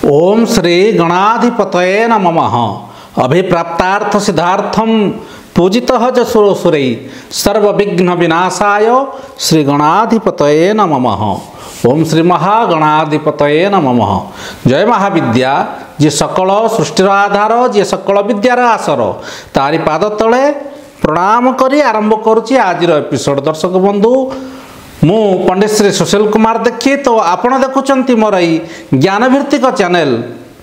ओम श्री गणाधिपतये नमः। अभिप्राप्तार्थ सिद्धार्थम पूजितः जसुरसुरै सर्वविघ्न विनाशाय श्री गणाधिपतये नमः। ओम श्री महागणाधिपतये नमः। जय महाविद्या जे सकल सृष्टिर आधार जे सकल विद्यार आसर तारी पाद तले प्रणाम करी आरंभ करुच्ची आजिर एपिसोड। दर्शक बंधु मु पंडित श्री सुशील कुमार दीक्षित तो आपण देखुंत मोर ज्ञानभित्तिक चैनल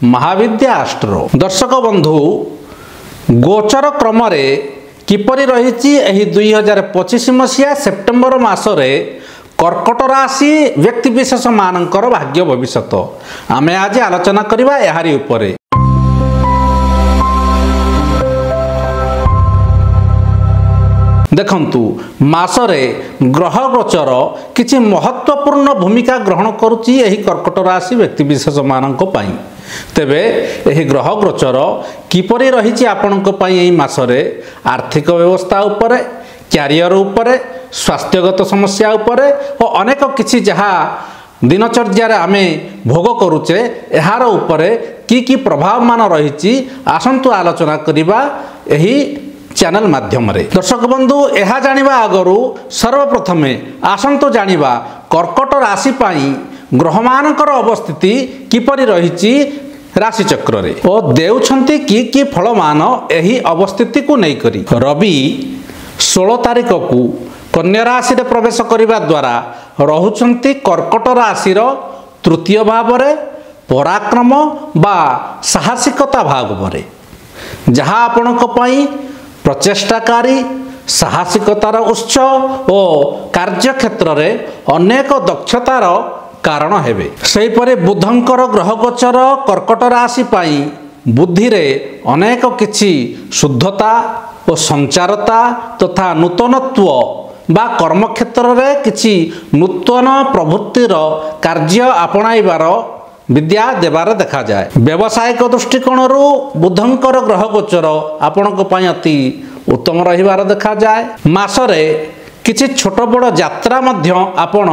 महाविद्या एस्ट्रो। दर्शक बंधु गोचर क्रम किपरि रही 2025 मसीहा सेप्टेम्बर मासरे कर्कट राशि व्यक्तिविशेष मानकर भाग्य भविष्यत आमे आज आलोचना करिबा एहारी उपरे। देखंतु मासरे ग्रह गोचर किछि महत्वपूर्ण भूमिका ग्रहण करुच्ची एही कर्कट राशि व्यक्तिविशेष मानक पई। तेबे एही ग्रह गोचर किपरि रहिछि आपनक पई एही मासरे आर्थिक व्यवस्था उपरे, क्यारियर उपरे, स्वास्थ्यगत समस्या उपरे और अनेक किछि जहा दिनचर्या रे आमे भोग करुचे एहार उपरे की प्रभाव मान रहिछि आसंतु आलोचना करिबा एही चैनल माध्यम रे। दर्शक बंधु यह जानिबा आगरु सर्वप्रथमे आसंतु जानिबा कर्कट राशि पाई ग्रह मानकर अवस्थिति किपरि रहिछि राशि चक्र रे ओ देउछंती की फल मान एही अवस्थिति को नै करी। रवि 16 तारिख को कन्या राशि रे प्रवेश करिबा द्वारा रहुछंती कर्कट राशि रो तृतीय भाव रे पराक्रम बा साहसिकता भाव रे जहा आपनक पई प्रचेष्टाकारी साहसिकतार उत्स और कार्य क्षेत्र में अनेक दक्षतार कारण हेबे। सेहीपरि बुधंकर ग्रह गोचर कर्कट राशि पाई बुद्धि रे अनेक किछि शुद्धता और संचारता तथा नूतनत्व बा कर्म क्षेत्र में किछि नूतन प्रवृत्तिर कार्य आपणाइबार विद्या देवार देखा जाए। व्यावसायिक दृष्टिकोण बुधंकर ग्रह गोचर आपनक पई अति उत्तम रहिबार देखा जाए। मासरे किछि छोट बड़ यात्रा मध्य आपण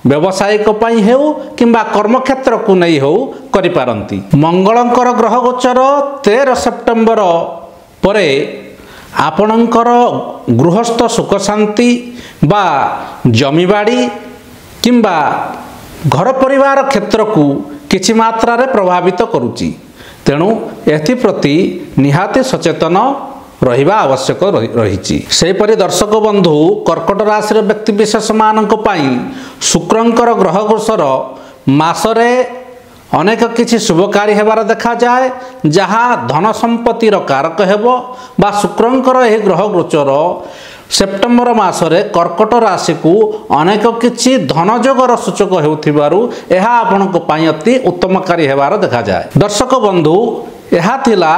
व्यावसायिक पई हेउ किंबा कर्म क्षेत्र को नै हेउ करि पारंती। मंगलंकर ग्रह गोचर 13 सेप्टेम्बर परे आपणकर गृहस्थ सुख शांति बा जमीबाड़ी किंबा घर परिवार क्षेत्र को किछि मात्रा रे प्रभावित करुच्ची। तेणु एथिप्रति निहाती सचेतन रहिबा आवश्यक रहिछि। सेहीपरि दर्शक बंधु कर्कट राशि व्यक्ति विशेष मानक पई शुक्रंकर ग्रह गोचर मासरे अनेक किछि शुभकारी हेबार देखा जाए जहा धन संपत्तिर कारक हेबो बा शुक्रंकर एही ग्रह गोचर सेप्टेम्बर मासरे कर्कट राशि को अनेक किछि धनजोगर सूचक हेउथिबारु एहा आपनक पई अति उत्तमकारी हेबार देखा जाए। दर्शक बंधु एहा थिला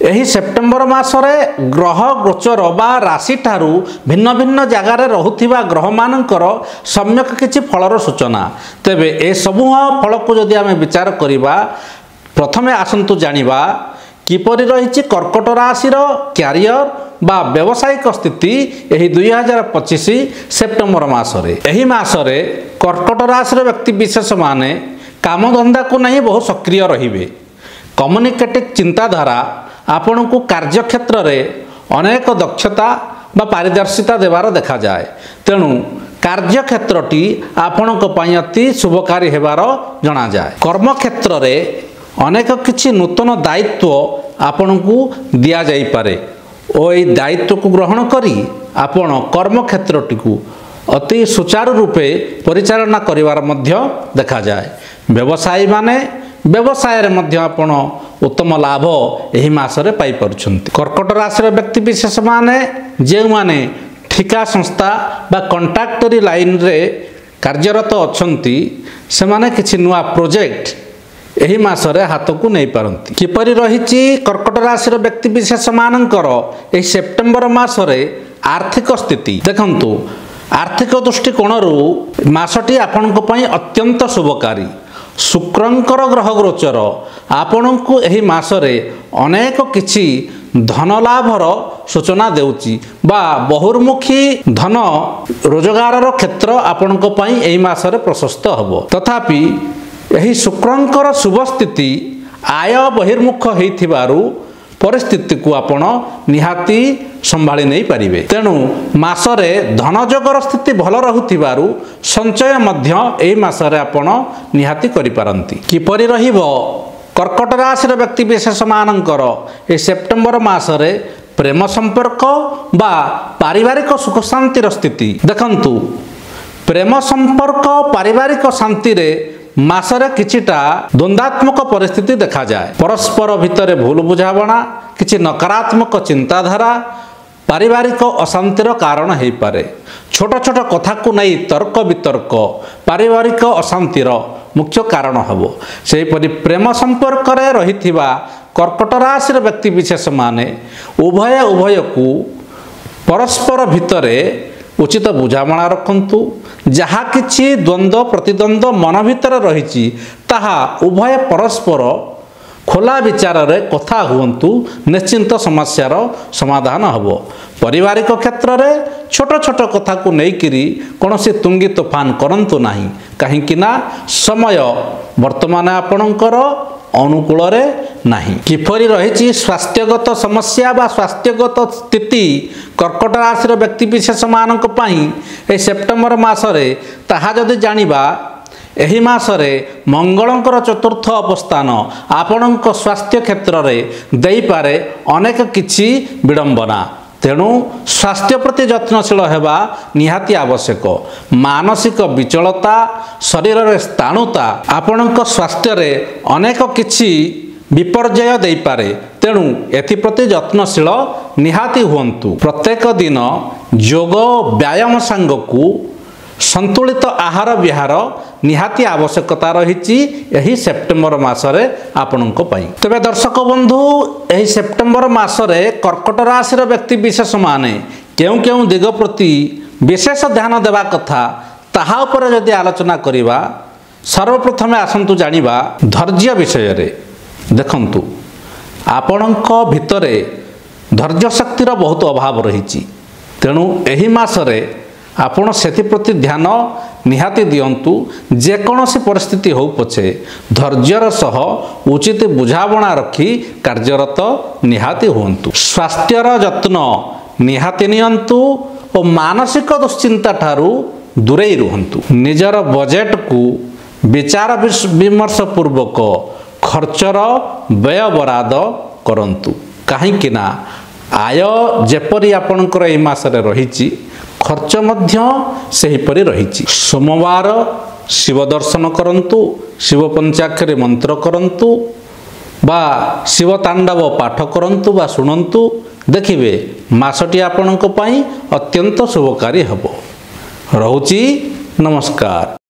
एही सेप्टेम्बर मासरे ग्रह गोचर बा राशि ठारू भिन्न भिन्न जगार रहुथिबा ग्रह मानकर सम्यक किछि फलर सूचना। तेबे ए समूह फल को जदि आमे विचार करिबा प्रथमे आसंतु जानिबा किपरि रहिछि कर्कट राशिर क्यारियर बा व्यावसायिक स्थिति एही 2025 सेप्टेम्बर मासरे। एही मासरे कर्कट राशिर व्यक्ति विशेष माने काम धंदा को नहीं बहुत सक्रिय रहिबे। कम्युनिकेटिव चिंताधारा आपण को कार्य क्षेत्र में अनेक दक्षता बा पारदर्शिता देवार देखा जाए। तेणु कार्य क्षेत्रटी आपणक पई अति शुभकारी हेबार जणा जाए। कर्म क्षेत्र में अनेक किछि नूतन दायित्व आपण को दिया जाई पारे और ये दायित्व को ग्रहण करी आपण कर्म क्षेत्रटी को अति सुचारू रूपे परिचालना करिवार मध्य देखा जाए। व्यवसायी माने व्यवसाय रे मध्य आपण उत्तम लाभ एही मासरे पाई परुछंती। कर्कट राशि व्यक्ति विशेष माने जे माने ठिका संस्था बा कंट्राक्टरी लाइन रे कार्यरत अछंती से माने किछि नुआ प्रोजेक्ट एही मासरे हाथ को नहीं पारंती। किपरि रहिछि कर्कट राशि व्यक्ति विशेष मानकर एही सेप्टेम्बर मासरे आर्थिक स्थिति देखंतु आर्थिक दृष्टिकोण मासटी आपनक पई अत्यंत शुभकारी। शुक्रंकर ग्रह गोचर आपण को एही मासरे अनेक किछि धन लाभर सूचना देउची बा बहुर्मुखी धन रोजगार क्षेत्र आपणक पई एही मासरे प्रशस्त हबो। तथापि ଏହି ଶୁକ୍ରଙ୍କର ଶୁଭ ସ୍ଥିତି ଆୟ ବହିର୍ମୁଖ ହୋଇଥିବାରୁ ପରିସ୍ଥିତିକୁ ଆପଣ ନିହାତି ସମ୍ଭାଳି ନେଇପାରିବେ। ତେଣୁ ମାସରେ ଧନଯୋଗର ସ୍ଥିତି ଭଲ ରହୁଥିବାରୁ ସଞ୍ଚୟ ମଧ୍ୟ ଏହି ମାସରେ ଆପଣ ନିହାତି କରିପାରନ୍ତି। କିପରି ରହିବ କର୍କଟ ରାଶିର ବ୍ୟକ୍ତିବିଶେଷମାନଙ୍କର ଏହି ସେପ୍ଟେମ୍ବର ମାସରେ ପ୍ରେମ ସମ୍ପର୍କ ବା ପାରିବାରିକ ସୁଖ ଶାନ୍ତିର ସ୍ଥିତି? ଦେଖନ୍ତୁ, ପ୍ରେମ ସମ୍ପର୍କ ପାରିବାରିକ ଶାନ୍ତିରେ ମାସରେ କିଛିଟା ଦ୍ୱନ୍ଦ୍ୱାତ୍ମକ ପରିସ୍ଥିତି ଦେଖାଯାଏ। ପରସ୍ପର ଭିତରେ ଭୁଲ ବୁଝାମଣା, କିଛି ନକାରାତ୍ମକ ଚିନ୍ତାଧାରା ପାରିବାରିକ ଅଶାନ୍ତିର କାରଣ ହୋଇପାରେ। ଛୋଟ ଛୋଟ କଥାକୁ ନେଇ ତର୍କ ବିତର୍କ ପାରିବାରିକ ଅଶାନ୍ତିର ମୁଖ୍ୟ କାରଣ ହେବ। ସେହିପରି ପ୍ରେମ ସମ୍ପର୍କରେ ରହିଥିବା କର୍କଟ ରାଶିର ବ୍ୟକ୍ତିବିଶେଷମାନେ ଉଭୟକୁ ପରସ୍ପର ଭିତରେ ଉଚିତ ବୁଝାମଣା ରଖନ୍ତୁ। ଯାହା କିଛି ଦ୍ୱନ୍ଦ୍ୱ ପ୍ରତିଦ୍ୱନ୍ଦ୍ୱ ମନ ଭିତରେ ରହିଛି ତାହା ଉଭୟ ପରସ୍ପର ଖୋଲା ବିଚାରରେ କଥା ହୁଅନ୍ତୁ, ନିଶ୍ଚିନ୍ତ ସମସ୍ୟାର ସମାଧାନ ହେବ। ପାରିବାରିକ କ୍ଷେତ୍ରରେ ଛୋଟ ଛୋଟ କଥାକୁ ନେଇକରି କୌଣସି ତୁଙ୍ଗି ତୋଫାନ କରନ୍ତୁ ନାହିଁ, କାହିଁକି ନା ସମୟ ବର୍ତ୍ତମାନ ଆପଣଙ୍କର ଅନୁକୂଳରେ ନାହିଁ। କିପରି ରହିଛି ସ୍ୱାସ୍ଥ୍ୟଗତ ସମସ୍ୟା ବା ସ୍ୱାସ୍ଥ୍ୟଗତ ସ୍ଥିତି କର୍କଟ ରାଶିର ବ୍ୟକ୍ତିବିଶେଷମାନଙ୍କ ପାଇଁ ଏହି ସେପ୍ଟେମ୍ବର ମାସରେ, ତାହା ଯଦି ଜାଣିବା, ଏହି ମାସରେ ମଙ୍ଗଳଙ୍କର ଚତୁର୍ଥ ଅବସ୍ଥାନ ଆପଣଙ୍କ ସ୍ୱାସ୍ଥ୍ୟ କ୍ଷେତ୍ରରେ ଦେଇପାରେ ଅନେକ କିଛି ବିଡ଼ମ୍ବନା। ତେଣୁ ସ୍ୱାସ୍ଥ୍ୟ ପ୍ରତି ଯତ୍ନଶୀଳ ହେବା ନିହାତି ଆବଶ୍ୟକ। ମାନସିକ ବିଚଳତା, ଶରୀରରେ ସ୍ଥାଣୁତା ଆପଣଙ୍କ ସ୍ୱାସ୍ଥ୍ୟରେ ଅନେକ କିଛି ବିପର୍ଯ୍ୟୟ ଦେଇପାରେ। ତେଣୁ ଏଥିପ୍ରତି ଯତ୍ନଶୀଳ ନିହାତି ହୁଅନ୍ତୁ। ପ୍ରତ୍ୟେକ ଦିନ ଯୋଗ ବ୍ୟାୟାମ ସାଙ୍ଗକୁ ସନ୍ତୁଳିତ ଆହାର ବିହାର ନିହାତି ଆବଶ୍ୟକତା ରହିଛି ଏହି ସେପ୍ଟେମ୍ବର ମାସରେ ଆପଣଙ୍କ ପାଇଁ। ତେବେ ଦର୍ଶକ ବନ୍ଧୁ, ଏହି ସେପ୍ଟେମ୍ବର ମାସରେ କର୍କଟ ରାଶିର ବ୍ୟକ୍ତିବିଶେଷମାନେ କେଉଁ କେଉଁ ଦିଗ ପ୍ରତି ବିଶେଷ ଧ୍ୟାନ ଦେବା କଥା ତାହା ଉପରେ ଯଦି ଆଲୋଚନା କରିବା, ସର୍ବପ୍ରଥମେ ଆସନ୍ତୁ ଜାଣିବା ଧୈର୍ଯ୍ୟ ବିଷୟରେ। ଦେଖନ୍ତୁ, ଆପଣଙ୍କ ଭିତରେ ଧୈର୍ଯ୍ୟ ଶକ୍ତିର ବହୁତ ଅଭାବ ରହିଛି। ତେଣୁ ଏହି ମାସରେ ଆପଣ ସେଥିପ୍ରତି ଧ୍ୟାନ ନିହାତି ଦିଅନ୍ତୁ। ଯେକୌଣସି ପରିସ୍ଥିତି ହେଉ ପଛେ ଧୈର୍ଯ୍ୟର ସହ ଉଚିତ ବୁଝାମଣା ରଖି କାର୍ଯ୍ୟରତ ନିହାତି ହୁଅନ୍ତୁ। ସ୍ୱାସ୍ଥ୍ୟର ଯତ୍ନ ନିହାତି ନିଅନ୍ତୁ ଓ ମାନସିକ ଦୁଶ୍ଚିନ୍ତା ଠାରୁ ଦୂରେଇ ରୁହନ୍ତୁ। ନିଜର ବଜେଟକୁ ବିଚାର ବିମର୍ଶ ପୂର୍ବକ ଖର୍ଚ୍ଚର ବ୍ୟୟ ବରାଦ କରନ୍ତୁ, କାହିଁକି ନା ଆୟ ଯେପରି ଆପଣଙ୍କର ଏହି ମାସରେ ରହିଛି, ଖର୍ଚ୍ଚ ମଧ୍ୟ ସେହିପରି ରହିଛି। ସୋମବାର ଶିବ ଦର୍ଶନ କରନ୍ତୁ, ଶିବ ପଞ୍ଚାକ୍ଷରୀ ମନ୍ତ୍ର କରନ୍ତୁ ବା ଶିବ ତାଣ୍ଡବ ପାଠ କରନ୍ତୁ ବା ଶୁଣନ୍ତୁ। ଦେଖିବେ ମାସଟି ଆପଣଙ୍କ ପାଇଁ ଅତ୍ୟନ୍ତ ଶୁଭକାରୀ ହେବ। ରହୁଛି, ନମସ୍କାର।